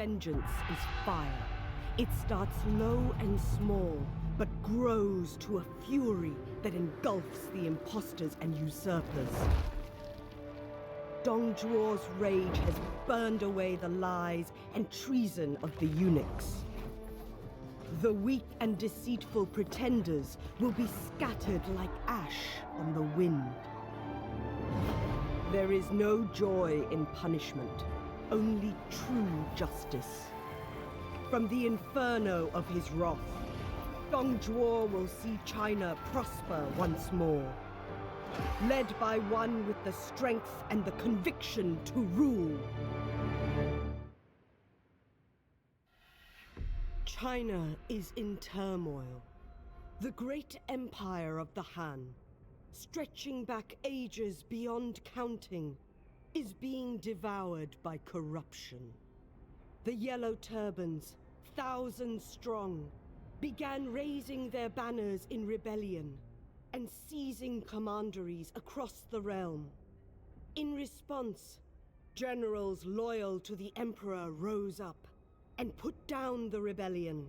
vengeance is fire. It starts low and small, but grows to a fury that engulfs the impostors and usurpers. Dong Zhuo's rage has burned away the lies and treason of the eunuchs. The weak and deceitful pretenders will be scattered like ash on the wind. There is no joy in punishment, only true justice. From the inferno of his wrath, Dong Zhuo will see China prosper once more, led by one with the strength and the conviction to rule. China is in turmoil. The great empire of the Han, stretching back ages beyond counting, is being devoured by corruption. The Yellow Turbans, thousands strong, began raising their banners in rebellion and seizing commanderies across the realm. In response, generals loyal to the Emperor rose up and put down the rebellion.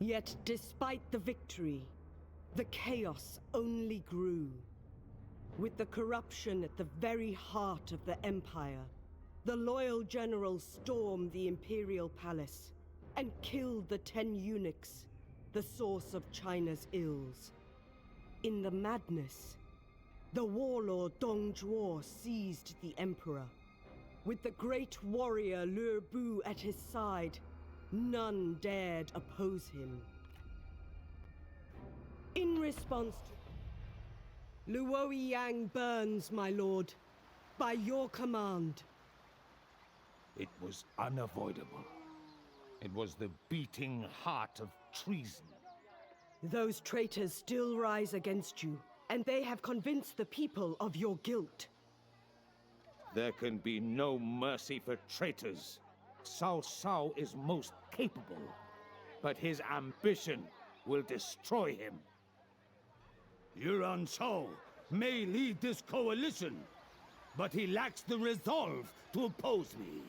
Yet despite the victory, the chaos only grew. With the corruption at the very heart of the Empire, the loyal generals stormed the Imperial Palace and killed the 10 eunuchs, the source of China's ills. In the madness, the warlord Dong Zhuo seized the Emperor. With the great warrior Lü Bu at his side, none dared oppose him. In response to Luoyang burns, my lord, by your command. It was unavoidable. It was the beating heart of treason. Those traitors still rise against you, and they have convinced the people of your guilt. There can be no mercy for traitors. Cao Cao is most capable, but his ambition will destroy him. Yuan Shao may lead this coalition, but he lacks the resolve to oppose me.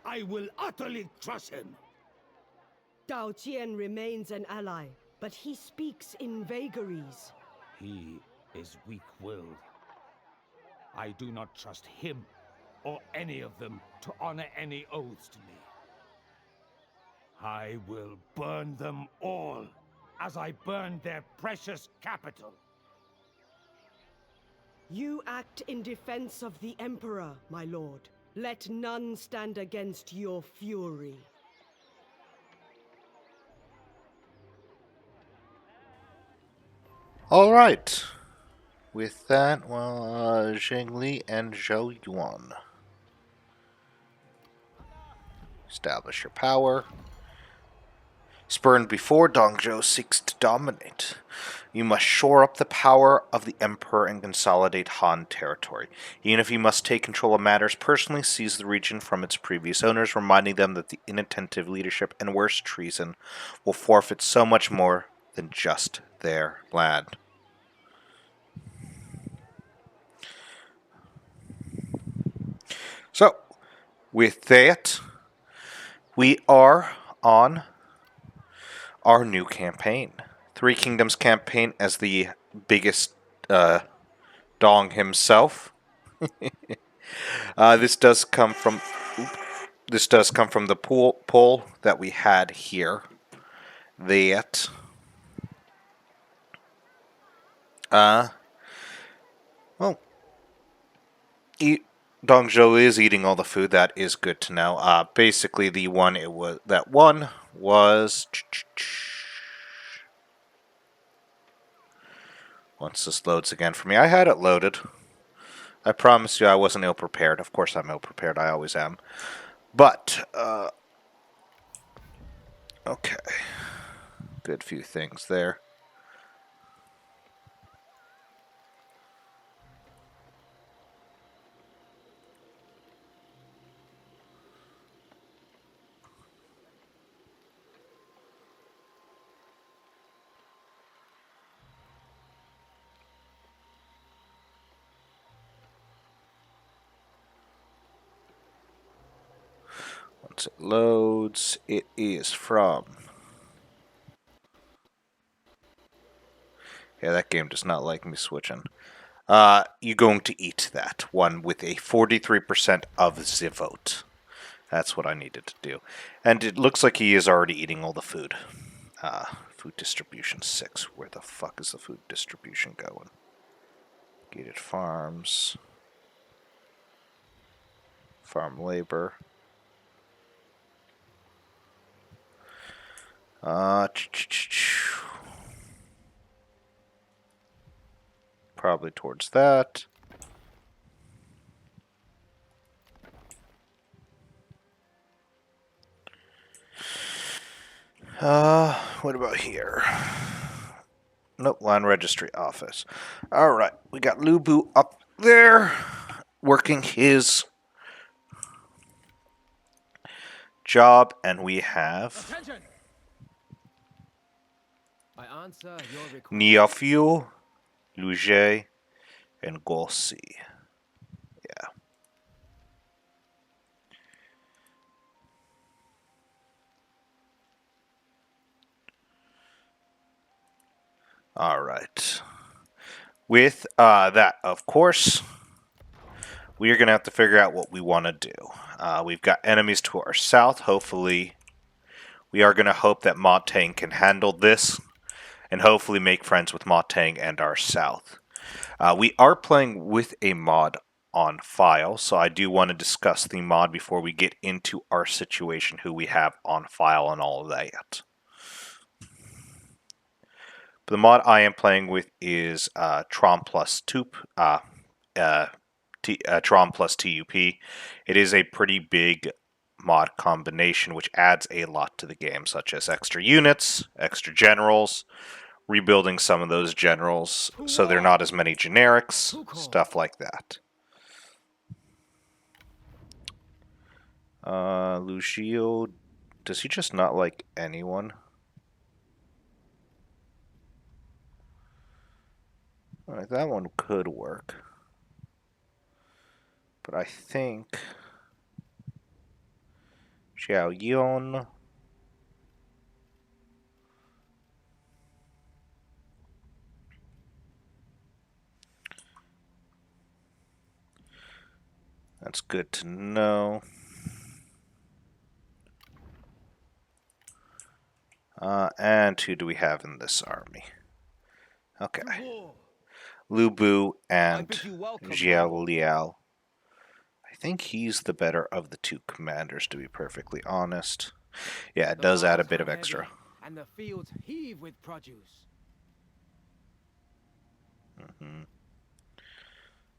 I will utterly crush him. Dao Jian remains an ally, but he speaks in vagaries. He is weak-willed. I do not trust him or any of them to honor any oaths to me. I will burn them all, as I burned their precious capital. You act in defense of the Emperor, my lord. Let none stand against your fury. All right. With that, well, Zhengli and Zhou Yuan. Establish your power. Spurned before, Dongzhou seeks to dominate. You must shore up the power of the Emperor and consolidate Han territory. Even if you must take control of matters personally, seize the region from its previous owners, reminding them that the inattentive leadership and worse treason will forfeit so much more than just their land. So, with that, we are on our new campaign. Three Kingdoms campaign as the biggest Dong himself. This does come from the poll that we had here. That well, Dongzhou is eating all the food. That is good to know. Basically, the one it was that one was. Once this loads again for me, I had it loaded. I promise you, I wasn't ill prepared. Of course, I'm ill prepared. I always am. But okay, good few things there. Once it loads, it is from. Yeah, that game does not like me switching. You're going to eat that one with a 43% of the vote. That's what I needed to do. And it looks like he is already eating all the food. Food distribution 6. Where the fuck is the food distribution going? Gated farms. Farm labor. Probably towards that. What about here? Nope, land registry office. Alright, we got Lubu up there working his job, and we have Attention! I answer your request. Niafiu, Luge, and Golsi. Yeah. Alright. With that, of course, we are going to have to figure out what we want to do. We've got enemies to our south. Hopefully, we are going to hope that Montang can handle this, and hopefully make friends with Montang and our south. We are playing with a mod on file, so I do want to discuss the mod before we get into our situation, who we have on file, and all of that. But the mod I am playing with is Tron plus TUP. Tron plus TUP. It is a pretty big mod combination, which adds a lot to the game, such as extra units, extra generals, rebuilding some of those generals so there are not as many generics, stuff like that. Lucio, does he just not like anyone? Alright, that one could work. But I think Xiao Yun. That's good to know. And who do we have in this army? Okay. Lu Bu I and bid you welcome, my Zhao lord. Liao. I think he's the better of the two commanders, to be perfectly honest. Yeah, it The does add a boughs bit grow of extra. heavy, and the fields heave with produce.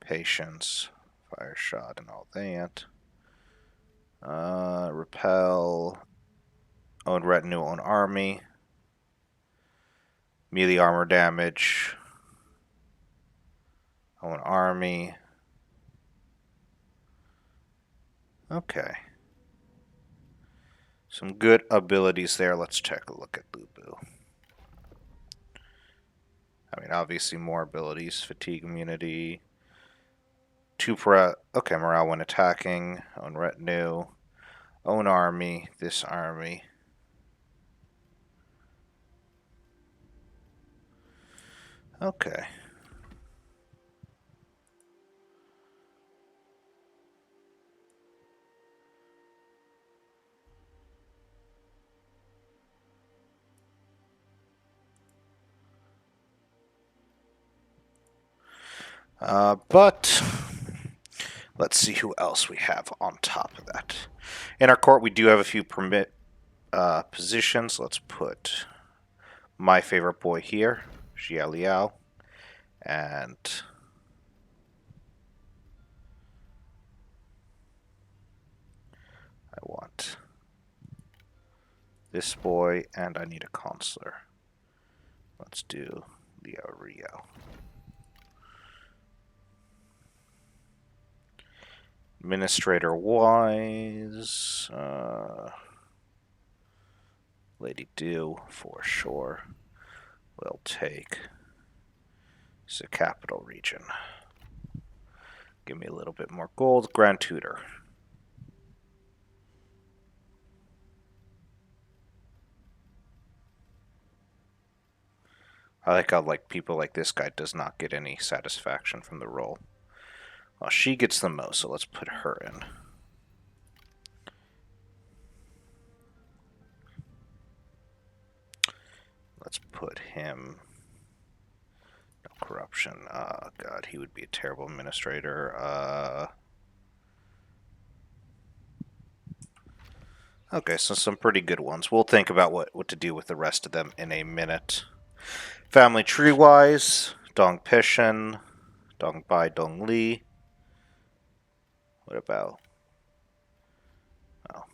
Patience, fire shot, and all that. Repel, own retinue, own army. Melee armor damage, own army. Okay. Some good abilities there. Let's take a look at Lu Bu. I mean, obviously more abilities. Fatigue immunity. Okay, morale when attacking. Own retinue. Own army. This army. Okay. But let's see who else we have on top of that. In our court, we do have a few permit positions. Let's put my favorite boy here, Xia Liao, and I want this boy, and I need a consular. Let's do Liao Rio. Administrator wise, Lady Do for sure will take the capital region. Give me a little bit more gold. Grand Tutor. I like how people like this guy does not get any satisfaction from the role. Well, she gets the most, so let's put her in. Let's put him. No corruption. Oh god, he would be a terrible administrator. Okay, so some pretty good ones. We'll think about what to do with the rest of them in a minute. Family tree-wise, Dong Pishin, Dong Bai, Dong Li. What about... Oh.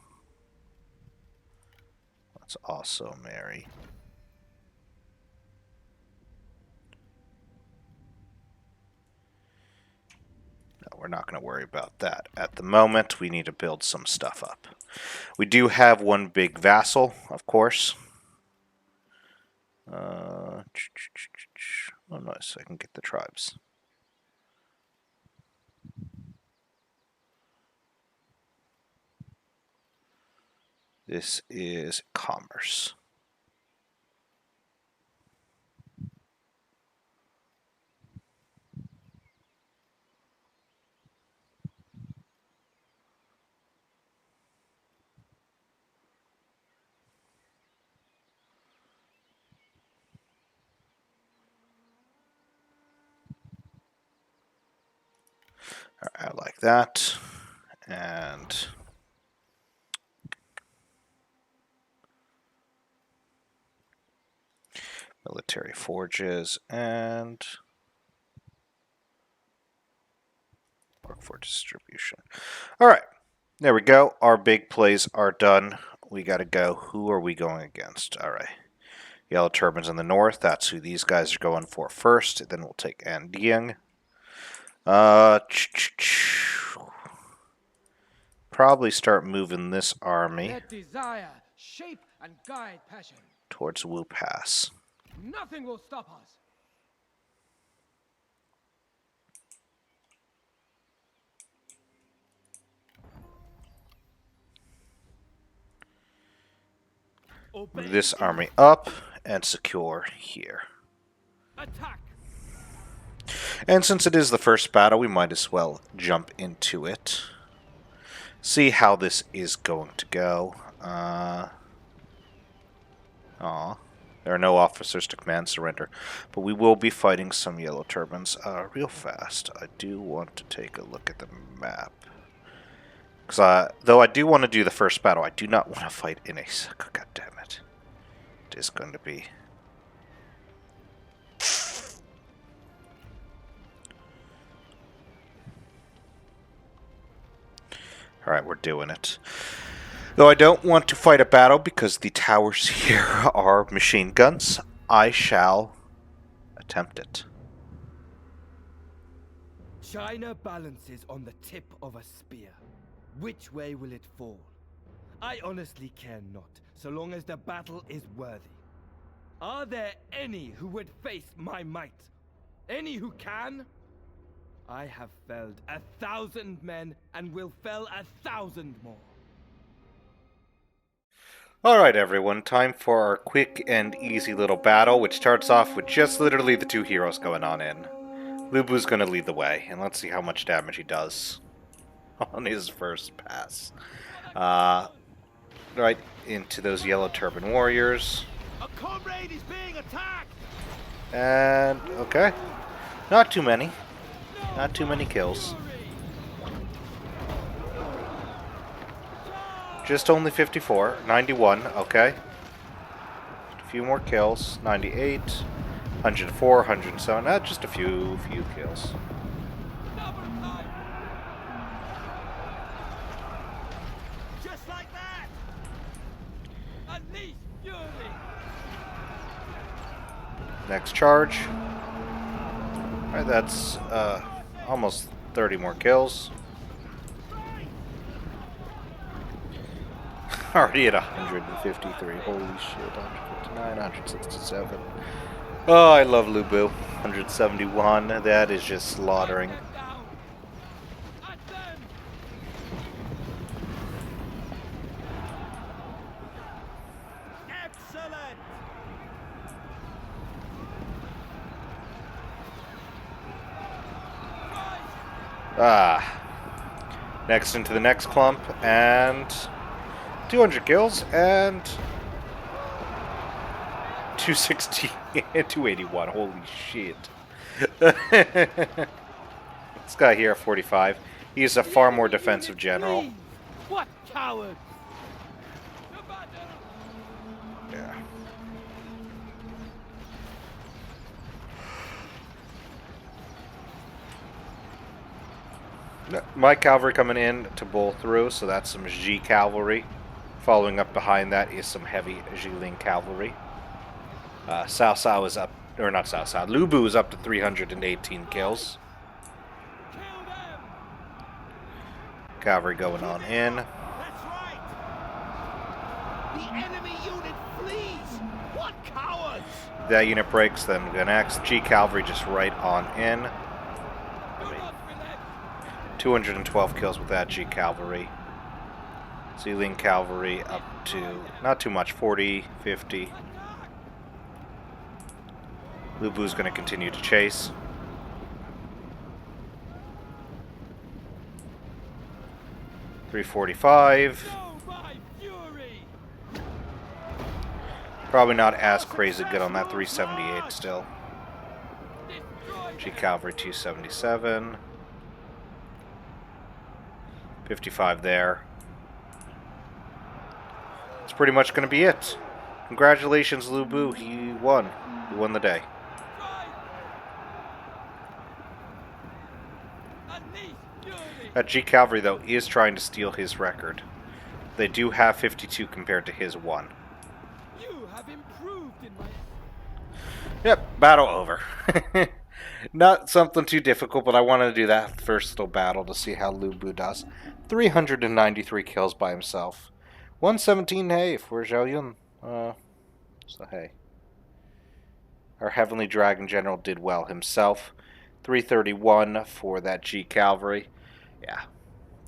Let's also marry. No, we're not going to worry about that. At the moment, we need to build some stuff up. We do have one big vassal, of course. Oh, nice. I can get the tribes. This is commerce. I like that. And military forges and work for distribution. All right, there we go. Our big plays are done. We got to go. Who are we going against? All right. Yellow Turbans in the north. That's who these guys are going for first. Then we'll take Andiang. Probably start moving this army Let desire shape and guide passion. towards Wu Pass. Nothing will stop us. Move this army up and secure here. Attack. And since it is the first battle, we might as well jump into it. See how this is going to go. Aw. There are no officers to command surrender. But we will be fighting some yellow turbans real fast. I do want to take a look at the map. Because though I do want to do the first battle, I do not want to fight in a... God damn it. It is going to be... Alright, we're doing it. Though I don't want to fight a battle because the towers here are machine guns, I shall attempt it. China balances on the tip of a spear. Which way will it fall? I honestly care not, so long as the battle is worthy. Are there any who would face my might? Any who can? I have felled 1,000 men and will fell 1,000 more. Alright everyone, time for our quick and easy little battle, which starts off with just literally the two heroes going on in. Lu Bu's going to lead the way, and let's see how much damage he does on his first pass. Right into those yellow turban warriors. A comrade is being attacked! And, okay. Not too many. Not too many kills. Just only 54. 91, okay. A few more kills. 98. 104, 107. Just a few kills. Just like that! Unleash fury! Next charge. Alright, that's almost 30 more kills. Already at 153. Holy shit. 159, 167. Oh, I love Lu Bu. 171. That is just slaughtering. Excellent! Next into the next clump, and 200 kills, and 260, 281. Holy shit. This guy here at 45. He is a far more defensive general. What cowards! Yeah. My cavalry coming in to bowl through, so that's some G cavalry. Following up behind that is some heavy Jilin cavalry. Cao Cao is up, or not Cao Cao, Lu Bu is up to 318 kills. Cavalry going on in. That's right! The enemy unit flees! What cowards! That unit breaks, then the next G cavalry just right on in. 212 kills with that G cavalry. Jilin cavalry up to, not too much, 40, 50. Lu Bu's going to continue to chase. .345. Probably not as crazy good on that 378 still. G cavalry 277. 55 there. That's pretty much going to be it. Congratulations, Lu Bu. He won. He won the day. That G cavalry, though, is trying to steal his record. They do have 52 compared to his 1. You have improved in my... Yep, battle over. Not something too difficult, but I wanted to do that first little battle to see how Lu Bu does. 393 kills by himself. 117, hey, for Zhao Yun. So, hey. Our Heavenly Dragon General did well himself. 331 for that G Cavalry. Yeah,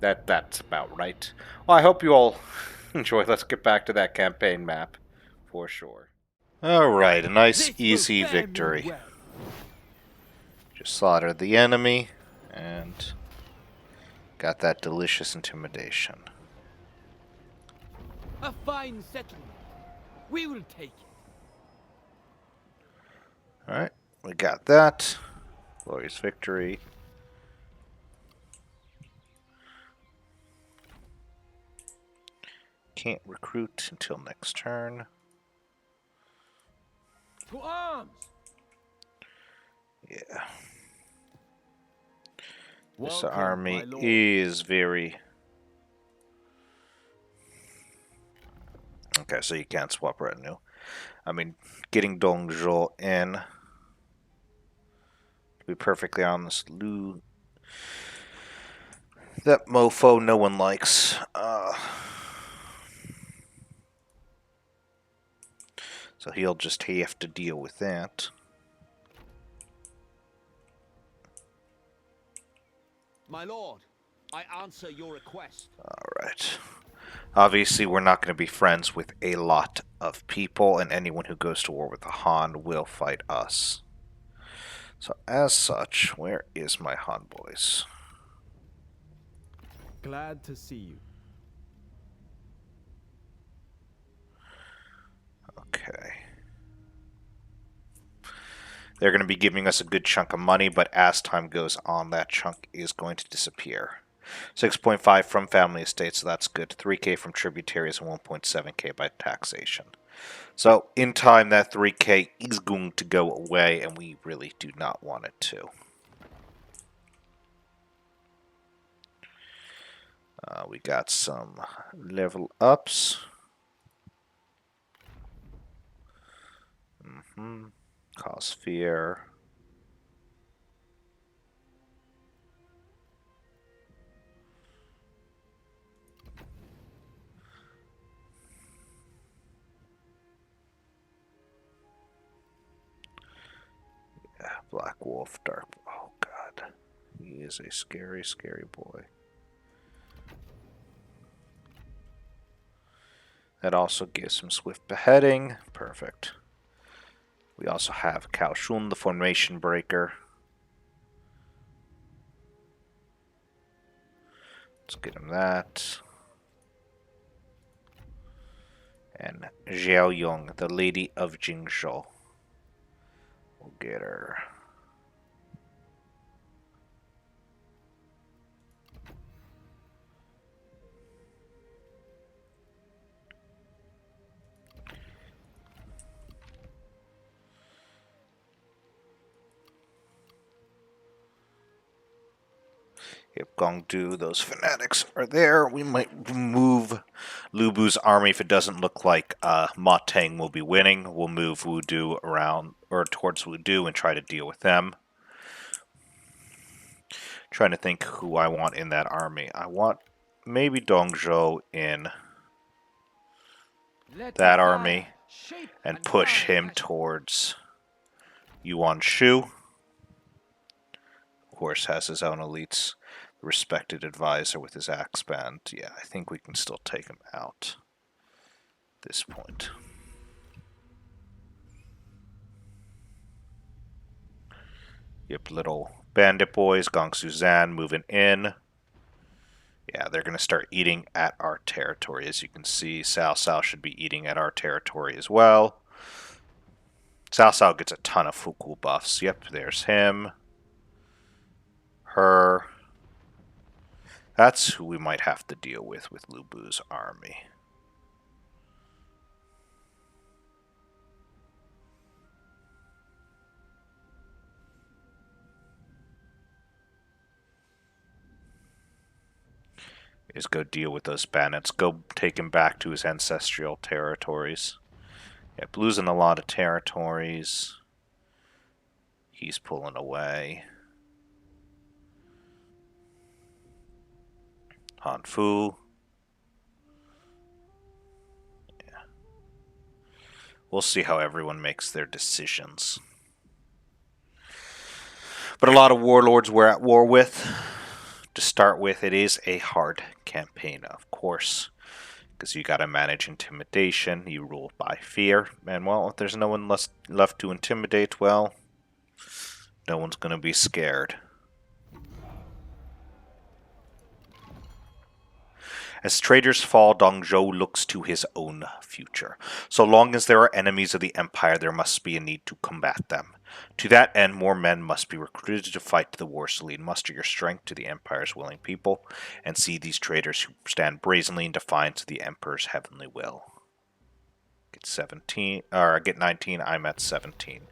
that's about right. Well, I hope you all enjoy. Let's get back to that campaign map for sure. Alright, a nice, easy victory. Just slaughtered the enemy, and got that delicious intimidation. A fine settlement. We will take it. Alright, we got that. Glorious victory. Can't recruit until next turn. To arms! Yeah. This Welcome, army my lord. is very... Okay, so you can't swap retinue. I mean, getting Dong Zhuo in, to be perfectly honest, that mofo no one likes. So he'll just have to deal with that. My lord, I answer your request. Alright. Obviously, we're not going to be friends with a lot of people, and anyone who goes to war with the Han will fight us. So, as such, where is my Han boys? Glad to see you. Okay. They're going to be giving us a good chunk of money, but as time goes on, that chunk is going to disappear. 6.5 from family estates, so that's good. 3K from tributaries and 1.7K by taxation. So, in time, that 3K is going to go away, and we really do not want it to. We got some level ups. Cause fear. Yeah, Black Wolf, Dark. Oh god. He is a scary, scary boy. That also gives him swift beheading. Perfect. We also have Cao Shun, the formation breaker. Let's get him that. And Zhao Yong, the Lady of Jingzhou. We'll get her. If Gongdu, those fanatics are there, we might move Lubu's army if it doesn't look like Ma Teng will be winning. We'll move Wudu around, or towards Wudu, and try to deal with them. Trying to think who I want in that army. I want maybe Dongzhou in Let the that fire army shape and push guide him passion. towards Yuan Shu. Of course, has his own elites. Respected advisor with his axe band. Yeah, I think we can still take him out at this point. Yep, little bandit boys, Gong Suzan moving in. Yeah, they're going to start eating at our territory. As you can see, Cao Cao should be eating at our territory as well. Cao Cao gets a ton of Fuku buffs. Yep, there's him. Her. That's who we might have to deal with Lubu's army. Is go deal with those bandits. Go take him back to his ancestral territories. Yep, losing a lot of territories. He's pulling away. Han Fu. Yeah. We'll see how everyone makes their decisions. But a lot of warlords we're at war with. To start with, it is a hard campaign, of course. Because you gotta manage intimidation. You rule by fear. And, well, if there's no one left to intimidate, well, no one's gonna be scared. As traitors fall, Dong Zhuo looks to his own future. So long as there are enemies of the Empire, there must be a need to combat them. To that end, more men must be recruited to fight the war. So lead muster your strength to the Empire's willing people, and see these traitors who stand brazenly in defiance of the Emperor's heavenly will. Get 17, or get 19. I'm at 17.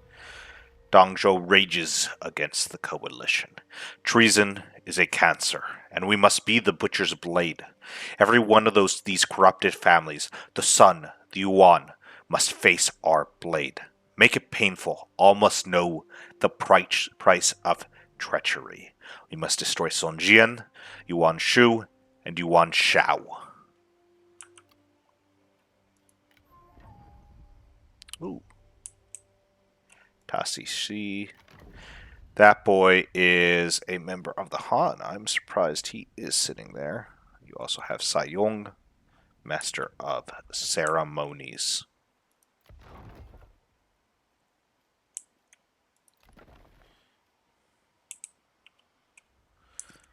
Dong Zhuo rages against the coalition. Treason is a cancer, and we must be the butcher's blade. Every one of these corrupted families, the Sun, the Yuan, must face our blade. Make it painful. All must know the price of treachery. We must destroy Sun Jian, Yuan Shu, and Yuan Shao. Ooh. Tasi Shi. That boy is a member of the Han. I'm surprised he is sitting there. You also have Sai Yong, Master of Ceremonies.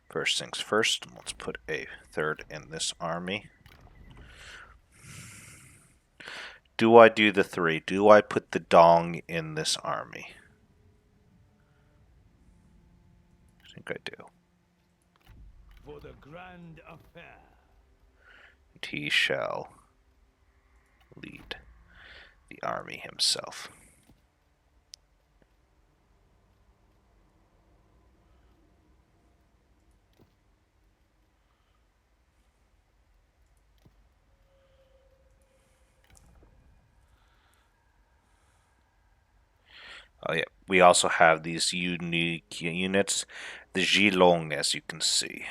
First things first, let's put a third in this army. Do I do the 3? Do I put the Dong in this army? I think I do. For the grand affair. And he shall lead the army himself. Oh yeah, we also have these unique units, the Zhilong, as you can see.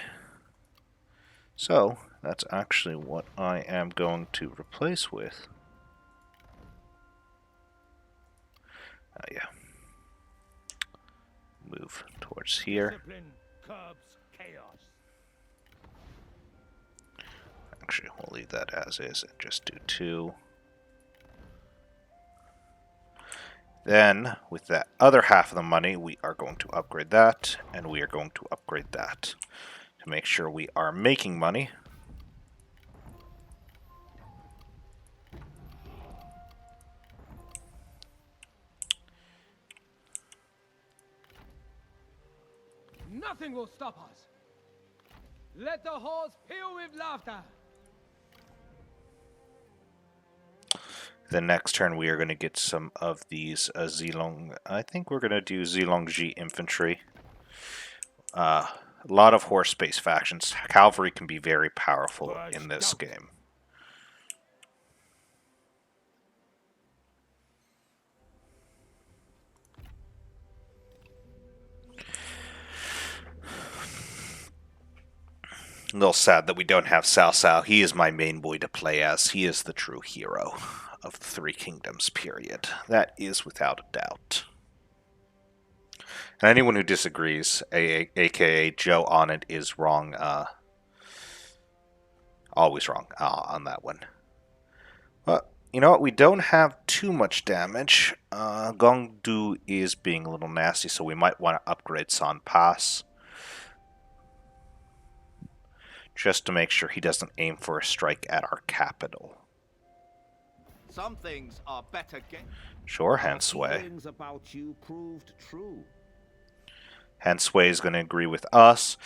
So, that's actually what I am going to replace with. Oh yeah. Move towards here. Discipline curbs chaos. Actually, we'll leave that as is and just do 2. Then, with that other half of the money, we are going to upgrade that, and we are going to upgrade that to make sure we are making money. Nothing will stop us. Let the halls peal with laughter. The next turn, we are going to get some of these Zilong. I think we're going to do Zilongji infantry. A lot of horse-based factions. Cavalry can be very powerful in this game. A little sad that we don't have Cao Cao. He is my main boy to play as. He is the true hero of the Three Kingdoms period. That is without a doubt. And anyone who disagrees, aka Joe on it, is wrong. Always wrong on that one. But you know what? We don't have too much damage. Gongdu is being a little nasty, so we might want to upgrade San Pass. Just to make sure he doesn't aim for a strike at our capital. Some things are better get. Sure, Han Sui. Feelings about you proved true. Han Sui is going to agree with us.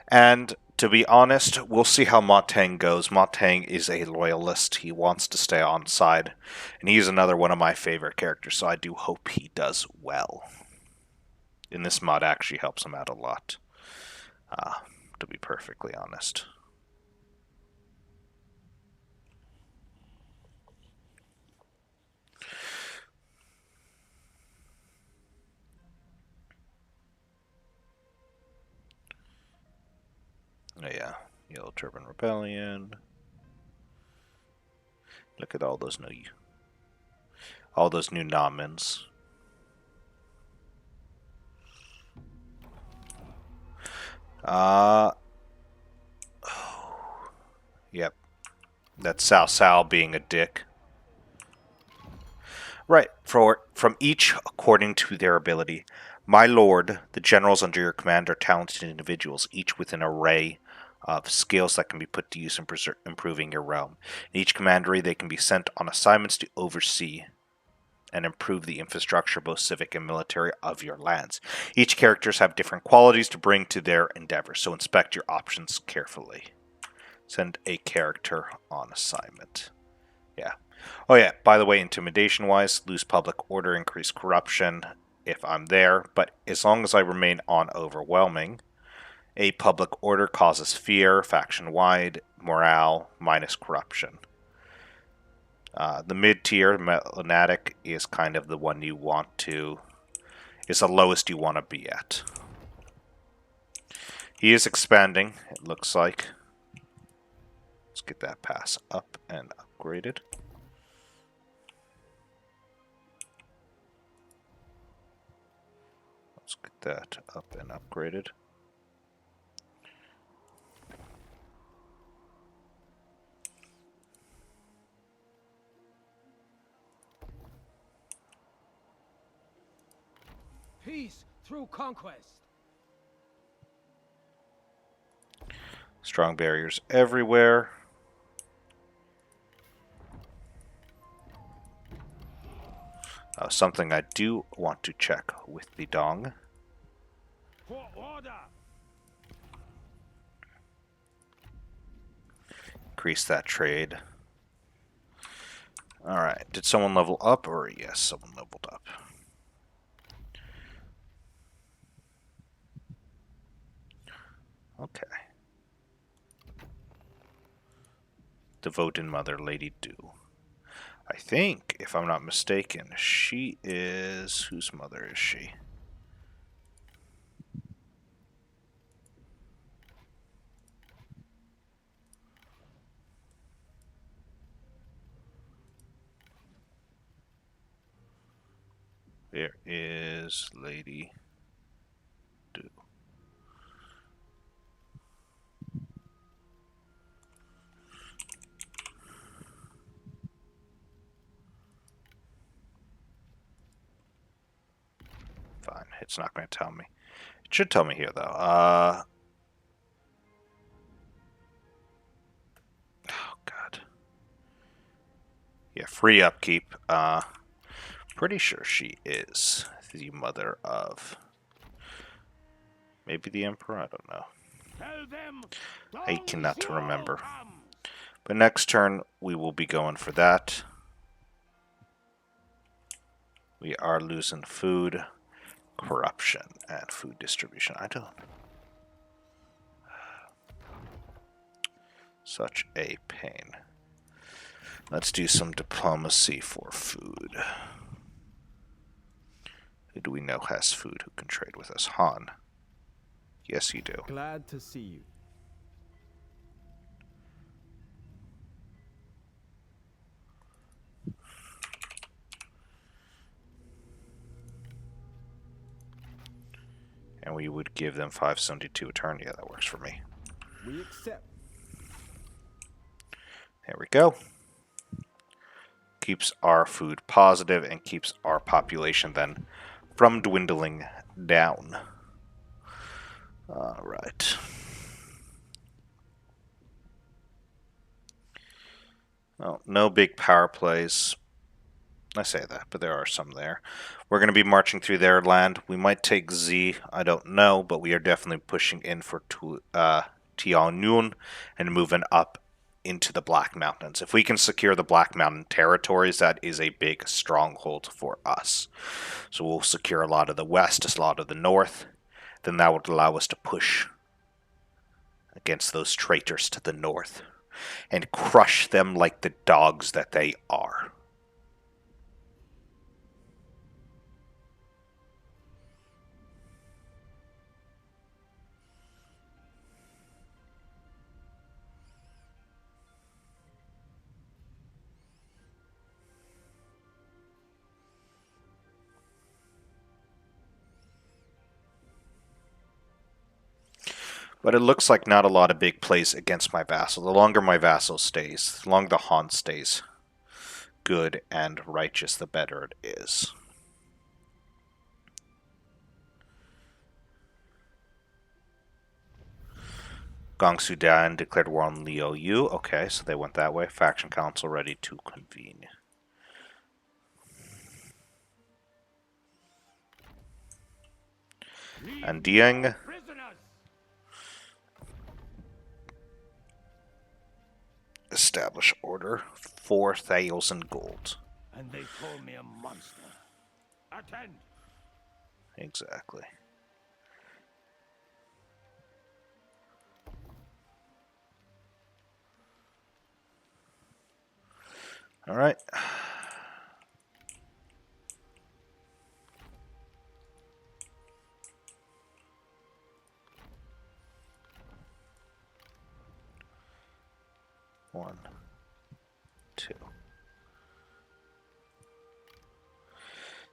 And to be honest, we'll see how Ma Teng goes. Ma Teng is a loyalist. He wants to stay on side. And he's another one of my favorite characters, so I do hope he does well. And this mod actually helps him out a lot, to be perfectly honest. Oh yeah, Yellow Turban Rebellion. Look at all those new nomins. Yep. That's Cao Cao being a dick. Right, from each according to their ability. My lord, the generals under your command are talented individuals, each with an array of skills that can be put to use in improving your realm. In each commandery, they can be sent on assignments to oversee and improve the infrastructure, both civic and military, of your lands. Each characters have different qualities to bring to their endeavors, so inspect your options carefully. Send a character on assignment. Yeah. Oh yeah, by the way, intimidation-wise, lose public order, increase corruption if I'm there, but as long as I remain on overwhelming, a public order causes fear, faction-wide, morale, minus corruption. The mid-tier, Melanatic, is kind of the one you want to... is the lowest you want to be at. He is expanding, it looks like. Let's get that pass up and upgraded. Let's get that up and upgraded. Peace through conquest. Strong barriers everywhere. Something I do want to check with the Dong. For order! Increase that trade. Alright, did someone level up? Or yes, someone leveled up. Okay. Devoted Mother, Lady Do. I think, if I'm not mistaken, she is... whose mother is she? There is Lady Do. Fine, it's not going to tell me. It should tell me here, though. Oh, God. Yeah, free upkeep. Pretty sure she is the mother of... maybe the Emperor? I don't know. Tell them, I cannot Zhuo remember. comes. But next turn, we will be going for that. We are losing food, corruption, and food distribution. I don't... such a pain. Let's do some diplomacy for food. Who do we know has food who can trade with us? Han. Yes, you do. Glad to see you. And we would give them 572 a turn. Yeah, that works for me. We accept. There we go. Keeps our food positive and keeps our population then from dwindling down. Alright. Oh, no big power plays. I say that, but there are some there. We're going to be marching through their land. We might take Z, I don't know, but we are definitely pushing in for Tianyun and moving up into the Black Mountains. If we can secure the Black Mountain territories, that is a big stronghold for us. So we'll secure a lot of the west, a lot of the north. Then that would allow us to push against those traitors to the north and crush them like the dogs that they are. But it looks like not a lot of big plays against my vassal. The longer my vassal stays, the longer the Han stays good and righteous, the better it is. Gongsu Dan declared war on Liu Yu. Okay, so they went that way. Faction council ready to convene. And Dieng. Prisoners! Establish order. 4,000 gold. And they call me a monster. Attend! Exactly. All right. One, two.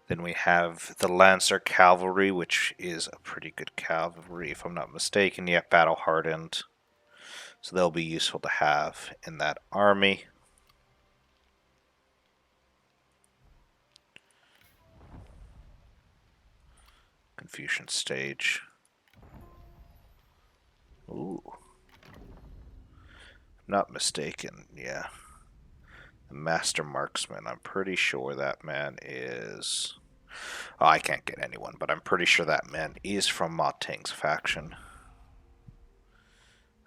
Then we have the Lancer Cavalry, which is a pretty good cavalry, if I'm not mistaken. Yet battle hardened. So they'll be useful to have in that army. Confucian stage. Ooh. Not mistaken, yeah. The Master Marksman, I'm pretty sure that man is... Oh, I can't get anyone, but I'm pretty sure that man is from Ma Ting's faction.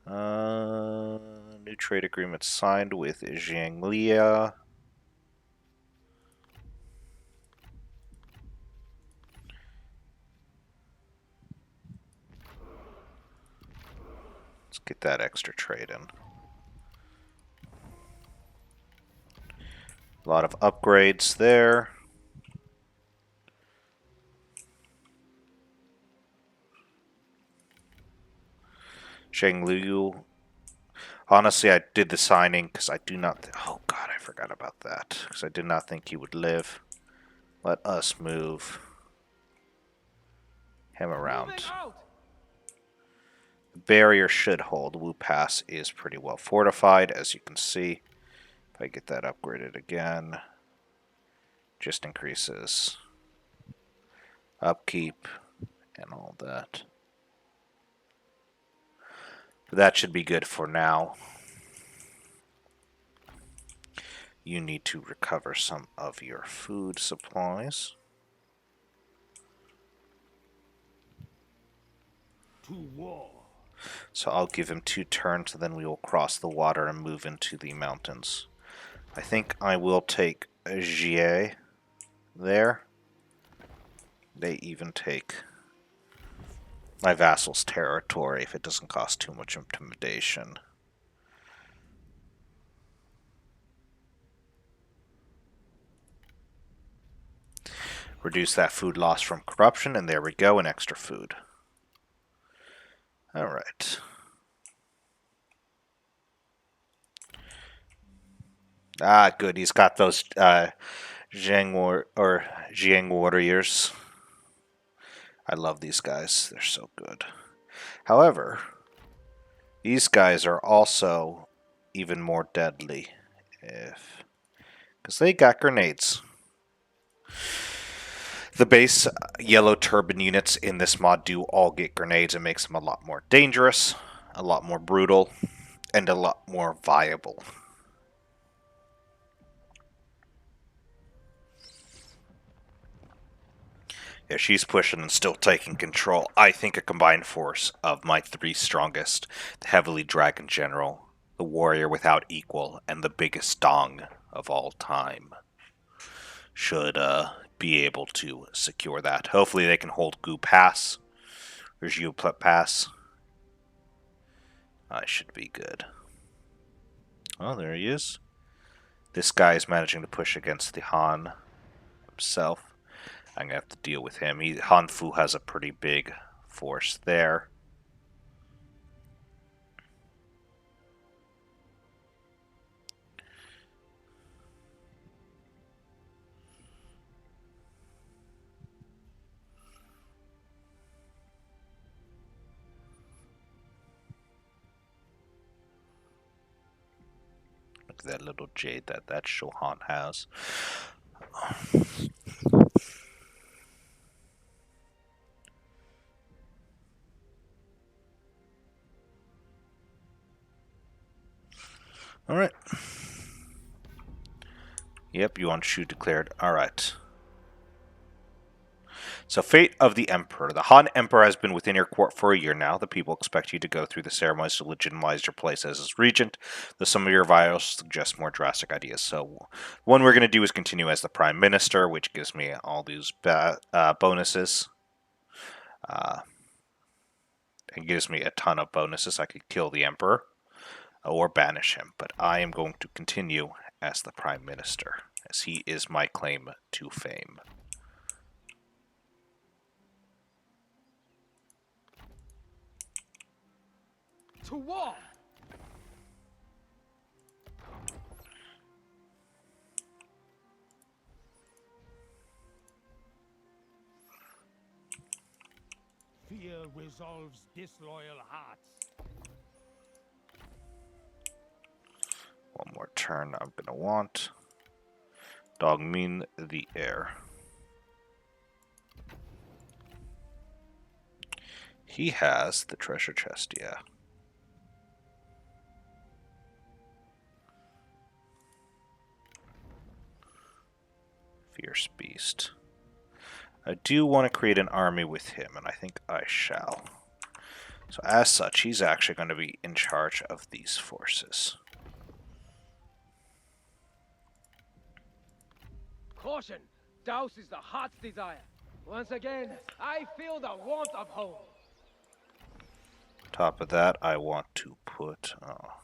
New trade agreement signed with Zhanglia. Let's get that extra trade in. A lot of upgrades there. Zheng Liu. Honestly, I did the signing because I do not... Oh god, I forgot about that. Because I did not think he would live. Let us move him around. Moving out! The barrier should hold. Wu Pass is pretty well fortified, as you can see. If I get that upgraded again, just increases upkeep and all that. But that should be good for now. You need to recover some of your food supplies. To war. So I'll give him 2 turns, and then we will cross the water and move into the mountains. I think I will take Zhuo there. They even take my vassal's territory if it doesn't cost too much intimidation. Reduce that food loss from corruption, and there we go, an extra food. Alright. Ah, good. He's got those Jiang warriors. I love these guys. They're so good. However, these guys are also even more deadly because they got grenades. The base yellow turban units in this mod do all get grenades. It makes them a lot more dangerous, a lot more brutal, and a lot more viable. Yeah, she's pushing and still taking control. I think a combined force of my 3 strongest, the Heavily Dragon General, the Warrior Without Equal, and the biggest Dong of all time should be able to secure that. Hopefully they can hold Gu Pass, or Zhuo Pass. I should be good. Oh, there he is. This guy is managing to push against the Han himself. I'm going to have to deal with him. Han Fu has a pretty big force there. Look at that little jade that Shohan has. Alright. Yep, Yuan Shu declared. Alright. So, fate of the Emperor. The Han Emperor has been within your court for a year now. The people expect you to go through the ceremonies to legitimize your place as his regent, though some of your vials suggest more drastic ideas. So, one we're going to do is continue as the Prime Minister, which gives me all these bonuses. It gives me a ton of bonuses. I could kill the Emperor or banish him, but I am going to continue as the Prime Minister, as he is my claim to fame. To war! Fear resolves disloyal hearts. One more turn I'm going to want. Dongmin the heir. He has the treasure chest, yeah. Fierce beast. I do want to create an army with him, and I think I shall. So as such, he's actually going to be in charge of these forces. Caution! Douse is the heart's desire. Once again, I feel the warmth of home. Top of that, I want to put... Oh,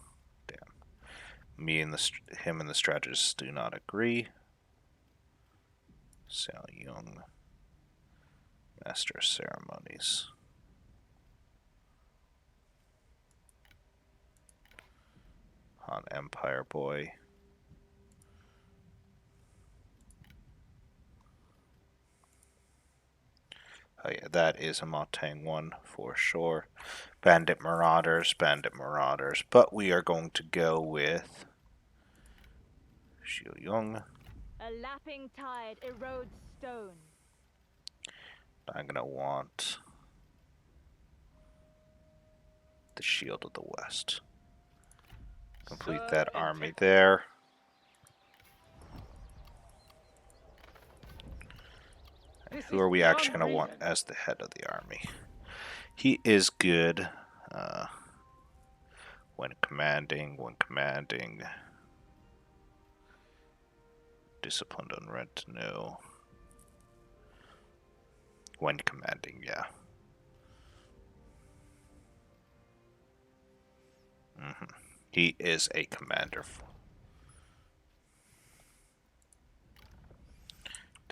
damn. Him and the strategists do not agree. Xiao Yong. Master of Ceremonies. Han Empire Boy. Oh yeah, that is a Montang one for sure. Bandit Marauders. But we are going to go with Xiu Yong. A lapping tide erodes stone. I'm gonna want the Shield of the West. Complete that army there. And who are we actually going to want as the head of the army? He is good when commanding. Disciplined on retinue. When commanding, yeah. He is a commander.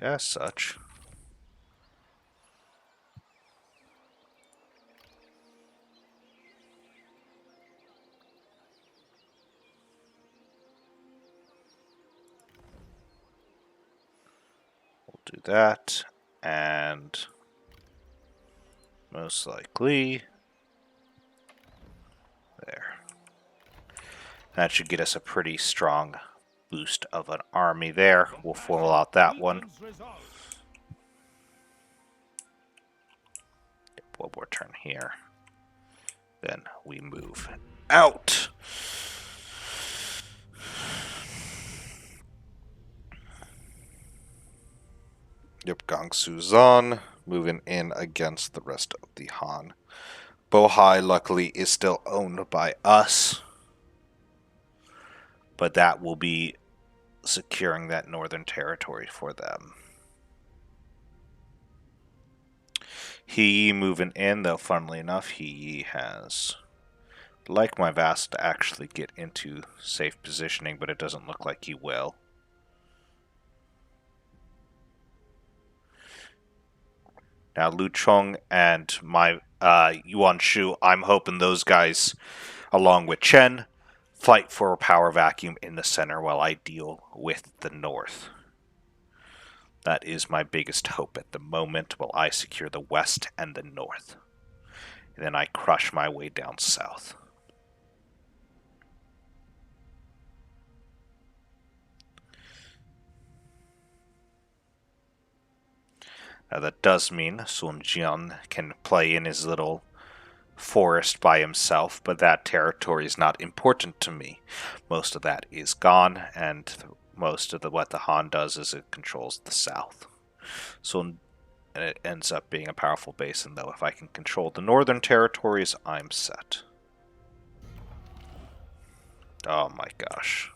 As such, we'll do that, and most likely there. That should get us a pretty strong boost of an army there. We'll full out that one. One more turn here. Then we move out. Yep, Gangsu Zan moving in against the rest of the Han. Bohai, luckily, is still owned by us. But that will be securing that northern territory for them. He moving in, though, funnily enough, he has, like my Vast, to actually get into safe positioning, but it doesn't look like he will. Now, Lu Chong and my Yuan Shu, I'm hoping those guys, along with Chen, fight for a power vacuum in the center while I deal with the north. That is my biggest hope at the moment, while I secure the west and the north. And then I crush my way down south. Now that does mean Sun Jian can play in his little forest by himself, but that territory is not important to me. Most of that is gone, and most of what the Han does is it controls the south. So it ends up being a powerful basin, though. If I can control the northern territories, I'm set. Oh my gosh.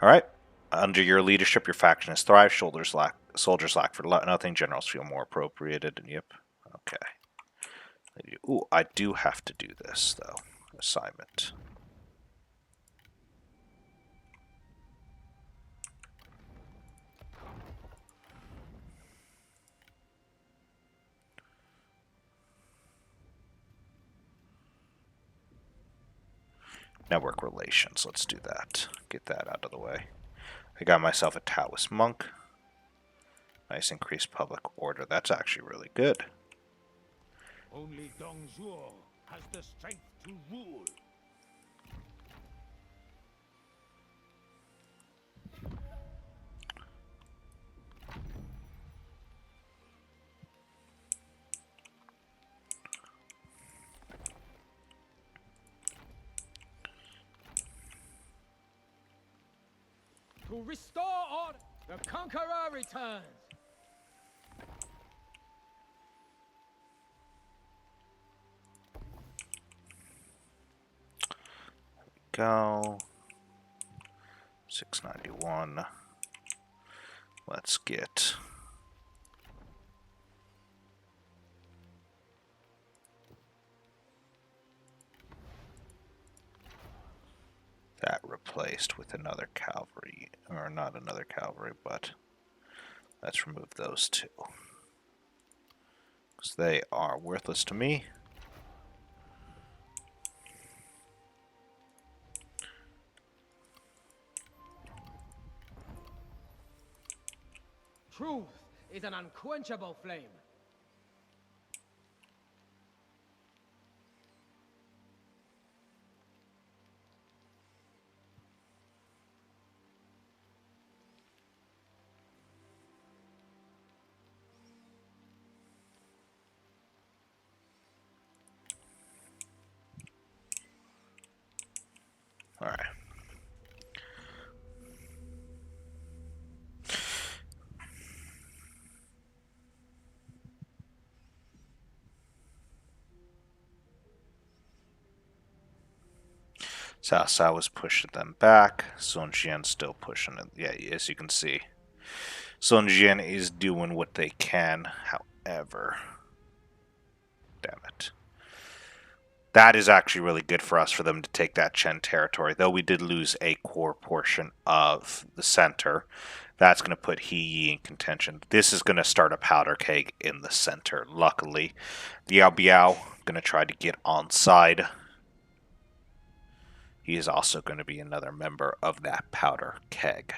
Alright. Under your leadership, your faction has thrived. Soldiers lack for nothing. Generals feel more appropriated. Yep. Okay. Ooh, I do have to do this, though. Assignment. Network relations. Let's do that. Get that out of the way. I got myself a Taoist monk. Nice increased public order. That's actually really good. Only Dong Zhuo has the strength to rule. To restore order, the conqueror returns. Go. 691. Let's get that replaced with another cavalry, or not another cavalry, but let's remove those two, because they are worthless to me. Truth is an unquenchable flame. Alright. Cao Cao was pushing them back. Sun Jian still pushing it. Yeah, as you can see, Sun Jian is doing what they can. However, damn it. That is actually really good for us, for them to take that Chen territory. Though we did lose a core portion of the center. That's going to put He Yi in contention. This is going to start a powder keg in the center. Luckily, the Yao Biao going to try to get on side. He is also going to be another member of that powder keg.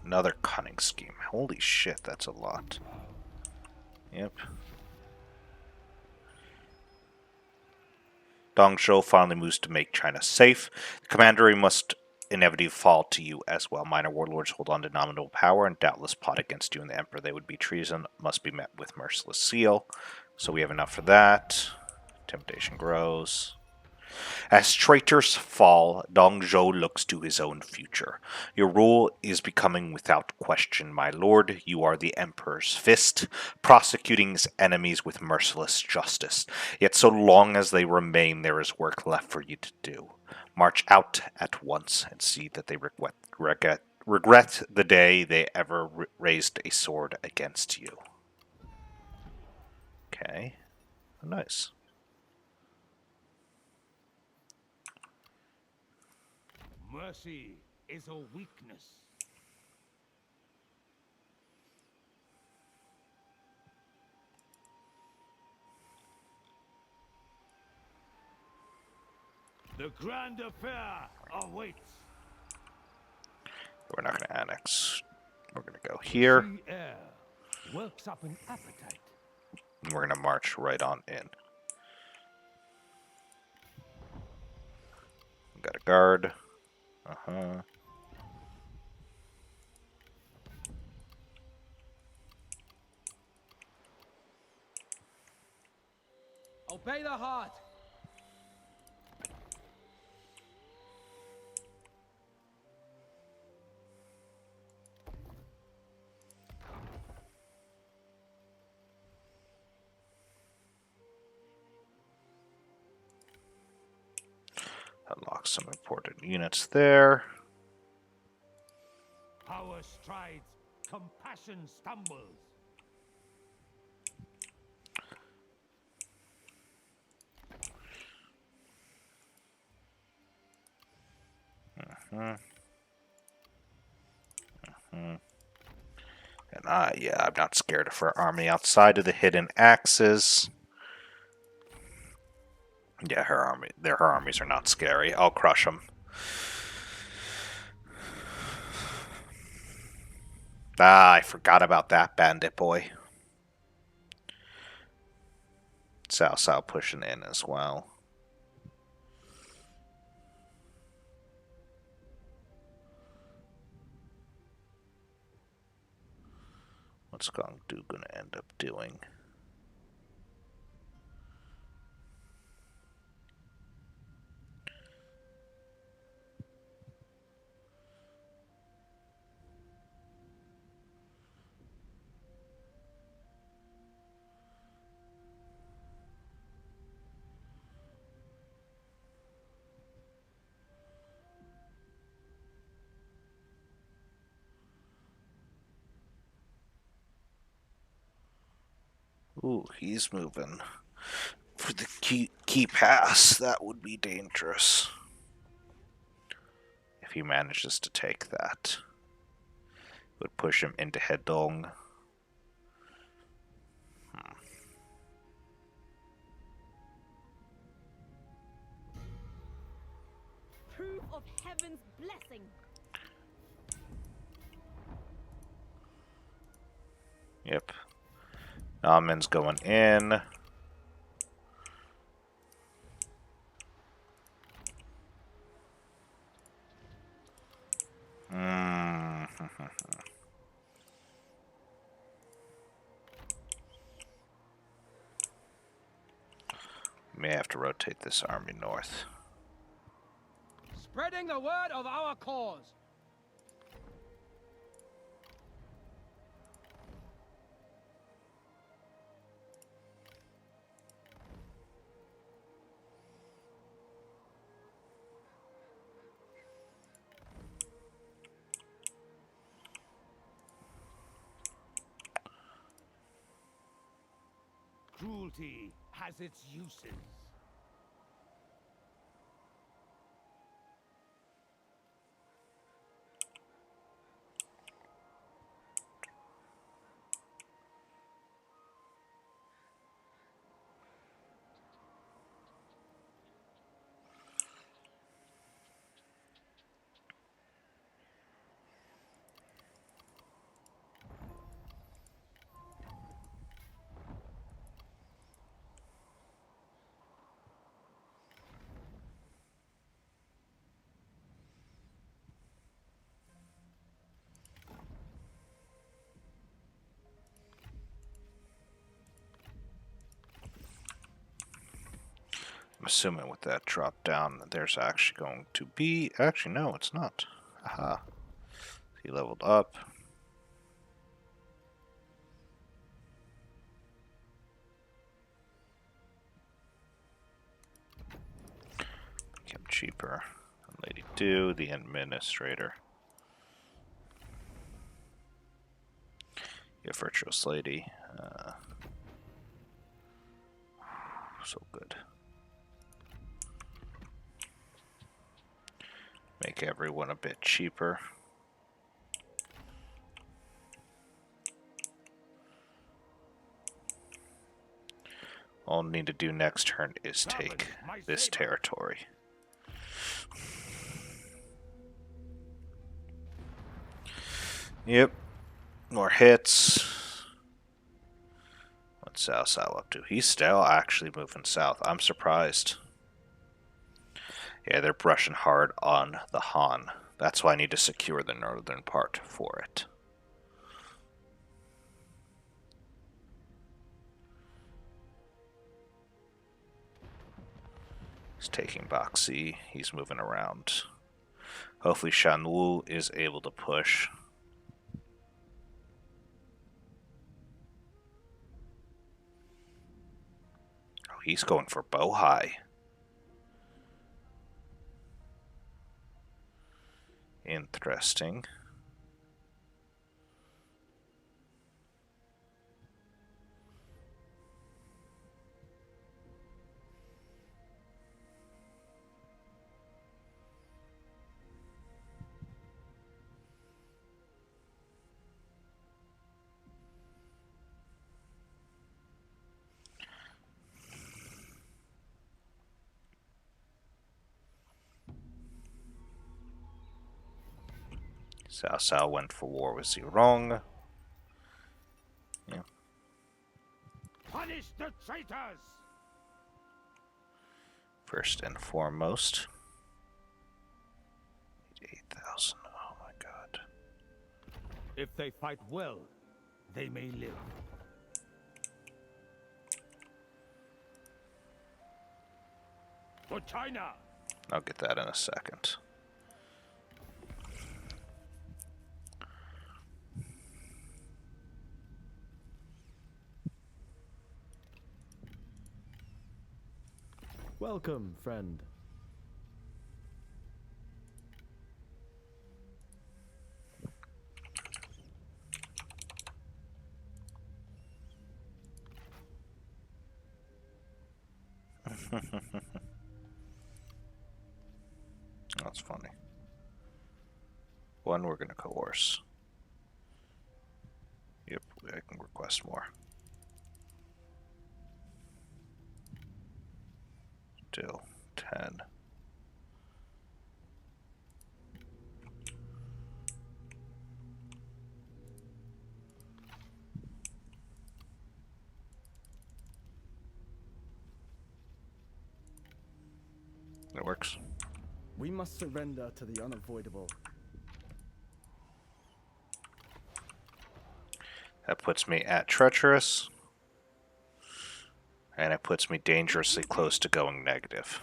Another cunning scheme. Holy shit, that's a lot. Yep. Dong Zhuo finally moves to make China safe. The commandery must inevitably fall to you as well. Minor warlords hold on to nominal power and doubtless plot against you and the emperor. They would be treason, must be met with merciless zeal. So we have enough for that. Temptation grows. As traitors fall, Dong Zhuo looks to his own future. Your rule is becoming without question, my lord. You are the Emperor's fist, prosecuting his enemies with merciless justice. Yet so long as they remain, there is work left for you to do. March out at once and see that they regret the day they ever raised a sword against you. Okay. Nice. Mercy is a weakness. The grand affair awaits. We're not going to annex. We're going to go The here. sea air works up an appetite. And we're going to march right on in. We got a guard. Uh-huh. Obey the heart. Unlock some important units there. Power strides, compassion stumbles. And yeah, I'm not scared of her army outside of the hidden axes. Yeah, her armies are not scary. I'll crush them. Ah, I forgot about that bandit boy. Cao pushing in as well. What's Gongdu gonna end up doing? Ooh, he's moving for the key pass. That would be dangerous if he manages to take that. It would push him into Hedong. Proof of heaven's blessing. Yep. Namen's going in. May have to rotate this army north. Spreading the word of our cause. Cruelty has its uses. I'm assuming with that drop down, there's actually going to be... Actually, no, it's not. Aha. He leveled up. Became cheaper. Lady Do, the administrator. Yeah, virtuous lady. So good. Make everyone a bit cheaper. All I need to do next turn is take this territory. Yep. More hits. What's Cao Cao up to? He's still actually moving south. I'm surprised. Yeah, they're brushing hard on the Han. That's why I need to secure the northern part for it. He's taking Baxi. He's moving around. Hopefully Shan Wu is able to push. Oh, he's going for Bohai. Interesting. Cao Cao went for war with Zirong. Yeah. Punish the traitors! First and foremost. 8,000. Oh my god. If they fight well, they may live. For China! I'll get that in a second. Welcome, friend. That's funny. One, we're gonna coerce. Yep, I can request more. Still 10. That works. We must surrender to the unavoidable. That puts me at treacherous. And it puts me dangerously close to going negative.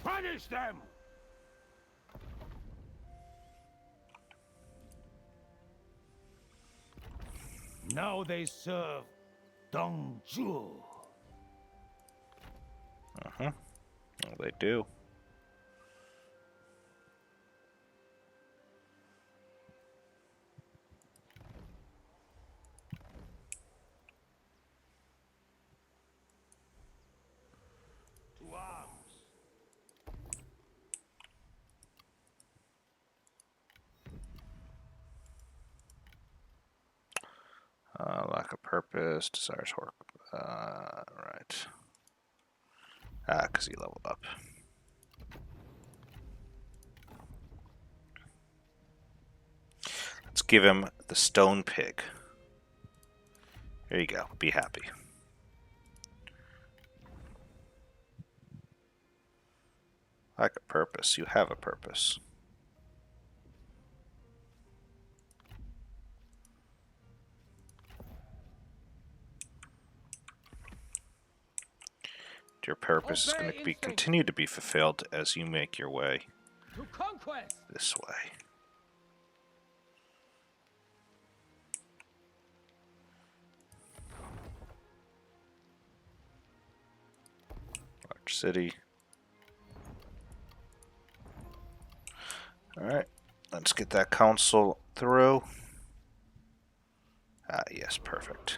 Punish them! Now they serve Dong Zhuo. Well, they do. To arms! Lack of purpose, desires work. Right. Because he leveled up. Let's give him the stone pig. There you go. Be happy. Lack of purpose. You have a purpose. Your purpose is going to be continue to be fulfilled as you make your way To conquest! this way. Large city. Alright, let's get that council through. Yes, perfect.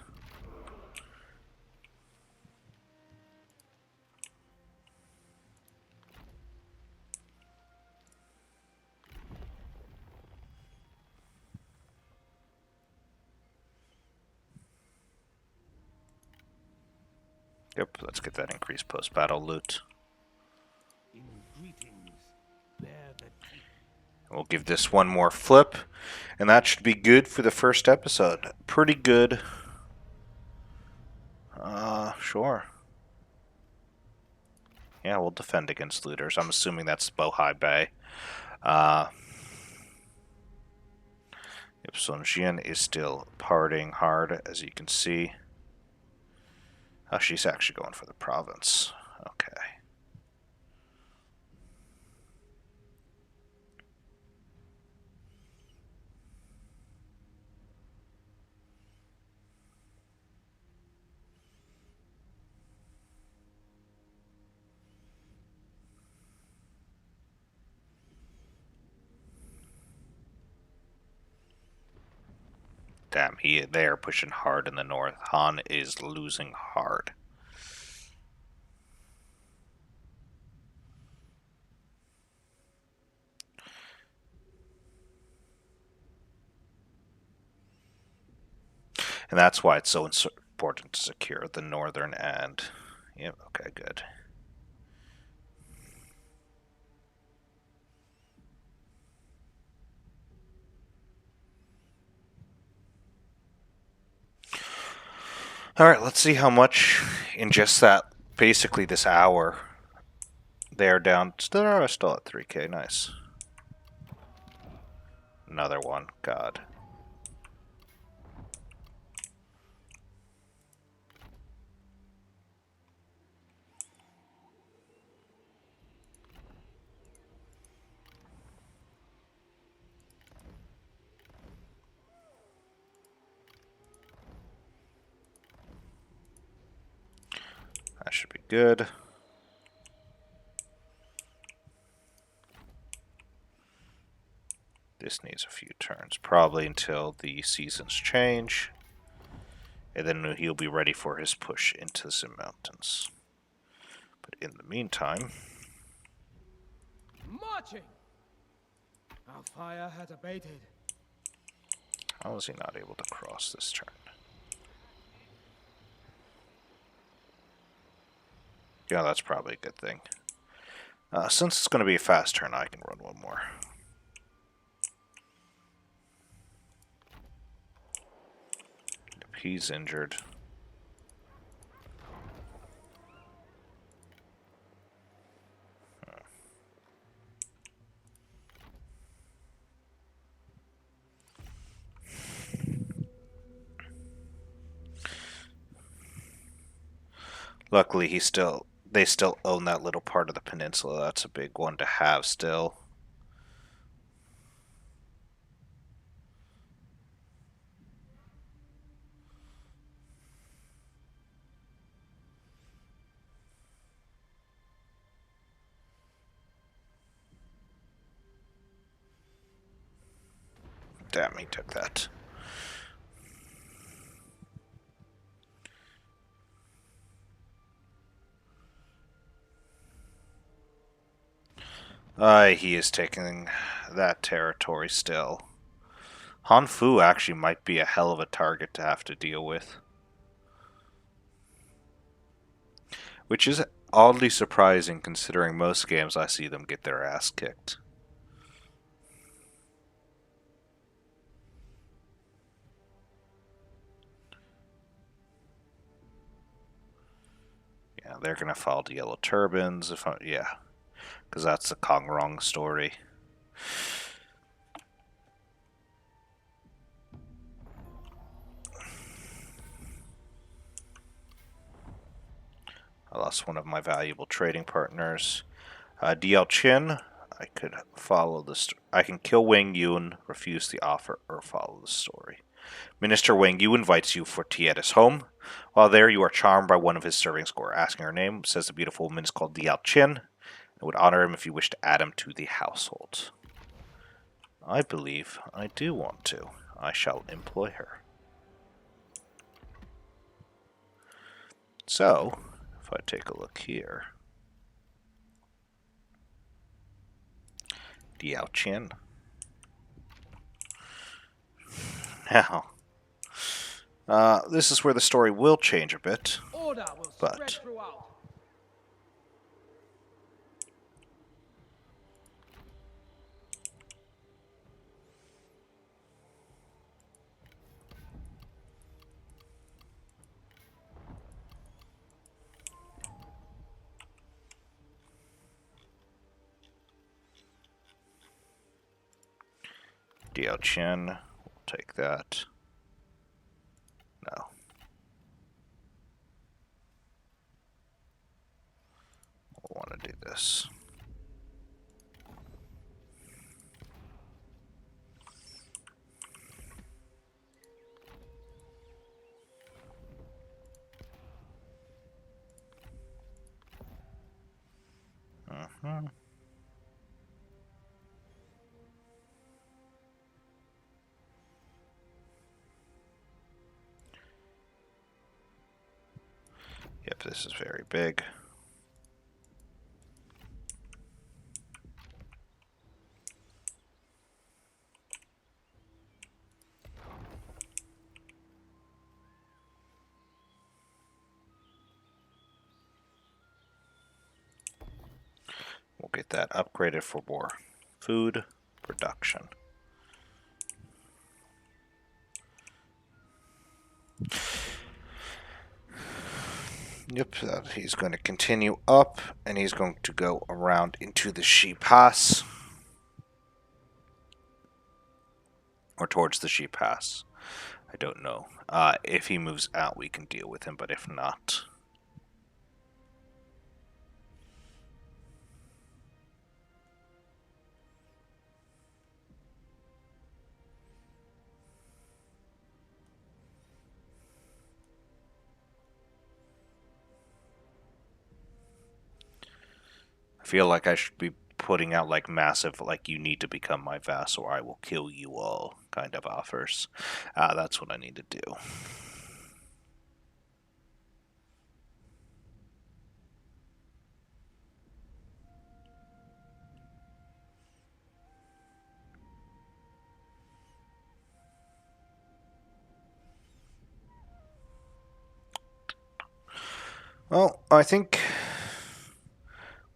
Yep, let's get that increased post-battle loot. In greetings, bear the We'll give this one more flip, and that should be good for the first episode. Pretty good. Sure. Yeah, we'll defend against looters. I'm assuming that's Bohai Bay. Yep, so Jian is still partying hard, as you can see. Oh, she's actually going for the province. Okay. Damn, they are pushing hard in the north. Han is losing hard. And that's why it's so important to secure the northern end. Yep, okay, good. Alright, let's see how much in just that, basically this hour, they're down. Still at 3k, nice. Another one, god. That should be good. This needs a few turns, probably until the seasons change. And then he'll be ready for his push into the mountains. But in the meantime... Marching! Our fire has abated. How is he not able to cross this turn? Yeah, that's probably a good thing. Since it's going to be a fast turn, I can run one more. If he's injured. Luckily, they still own that little part of the peninsula. That's a big one to have still. Damn, he took that. He is taking that territory still. Han Fu actually might be a hell of a target to have to deal with. Which is oddly surprising considering most games I see them get their ass kicked. Yeah, they're gonna follow the Yellow Turbans yeah. Because that's the Kong Rong story. I lost one of my valuable trading partners. DL Chin, I could follow this. I can kill Wang Yun, refuse the offer, or follow the story. Minister Wang Yu invites you for tea at his home. While there, you are charmed by one of his servants. Asking her name, says the beautiful woman is called Diao Chin, and would honor him if you wish to add him to the household. I believe I do want to. I shall employ her. So, if I take a look here. Diao Chin. Now, this is where the story will change a bit. Order will spread but throughout. Diao Chen, we'll take that. No. We'll want to do this. Yep, this is very big. We'll get that upgraded for more food production. Yep, he's going to continue up, and he's going to go around into the Shi Pass. Or towards the Shi Pass. I don't know. If he moves out, we can deal with him, but if not... I feel like I should be putting out like massive, like, you need to become my vassal or I will kill you all kind of offers. That's what I need to do. Well, I think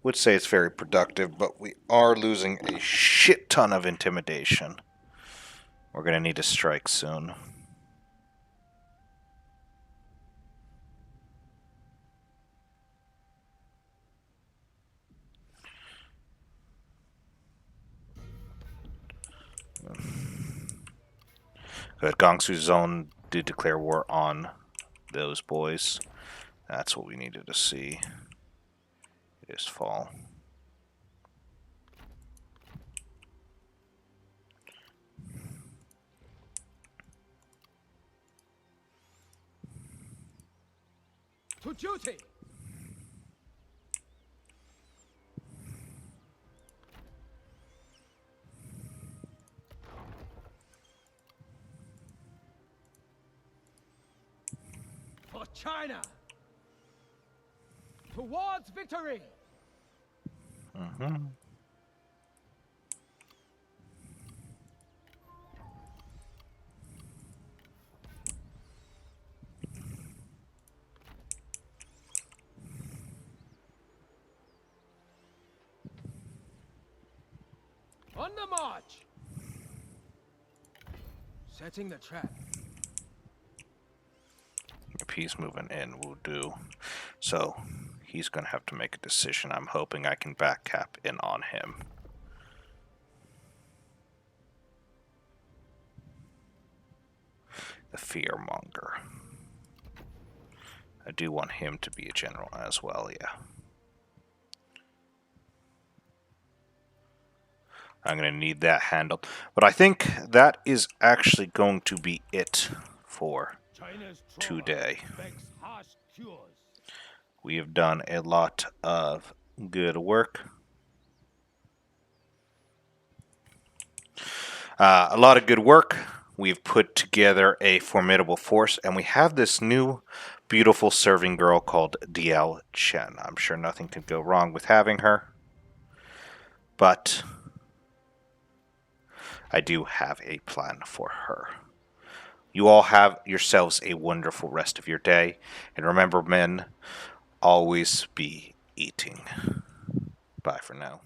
would say it's very productive, but we are losing a shit ton of intimidation. We're going to need to strike soon. Good. Gangsu Zone did declare war on those boys. That's what we needed to see. It is fall. To duty! For China! Towards victory! On the march! Setting the trap. If he's moving in, we'll do. So, he's going to have to make a decision. I'm hoping I can back cap in on him. The fearmonger. I do want him to be a general as well, yeah. I'm going to need that handled. But I think that is actually going to be it for today. We have done a lot of good work. We've put together a formidable force, and we have this new beautiful serving girl called Diao Chen. I'm sure nothing could go wrong with having her. But I do have a plan for her. You all have yourselves a wonderful rest of your day. And remember, men, always be eating. Bye for now.